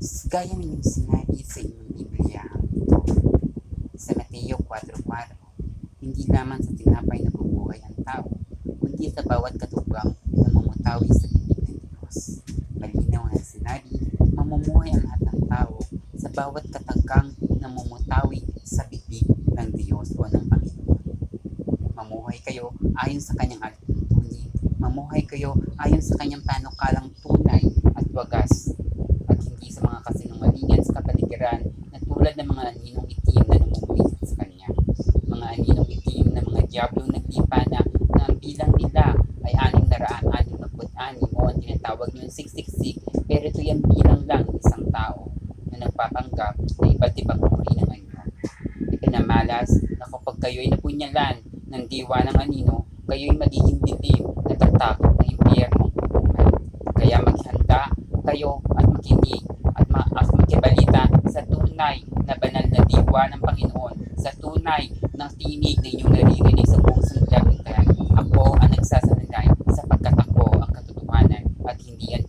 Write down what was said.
Gaya ng inyong sinabi sa inyong Biblia ito, sa Mateo 4:4, hindi lamang sa tinapay nabubuhay ang tao, kundi sa bawat katugang na mamutawi sa bibig ng Diyos. Malinaw na sinabi, mamumuhay ang lahat ng tao sa bawat katagang na mamutawi sa bibig ng Diyos o ng Panginoon. Mamuhay kayo ayon sa kanyang alituntunin, mamuhay kayo ayon sa kanyang panukalang tunay at wagas, at hindi sa mga kasinungalingan sa kapaligiran na tulad ng mga aninong itim na namumulisit sa kanya. Mga aninong itim na mga diablong naglipa na ang bilang nila ay 666 o ang tinatawag nyo 666, pero ito yung bilang lang ng isang tao na nagpapanggap na iba't ibang uri ng anyo. Ipinamalas na kapag kayo'y napunyalan ng diwa ng anino, kayo'y magiging dilim na tatakot na impyernong hukuman. Kaya maghanda kayo at makinig at makibalita sa tunay na banal na diwa ng Panginoon, sa tunay ng tinig na inyong naririnig sa buong sanlibutan. Ako ang nagsasalita sapagkat ako ang katotohanan at hindi ang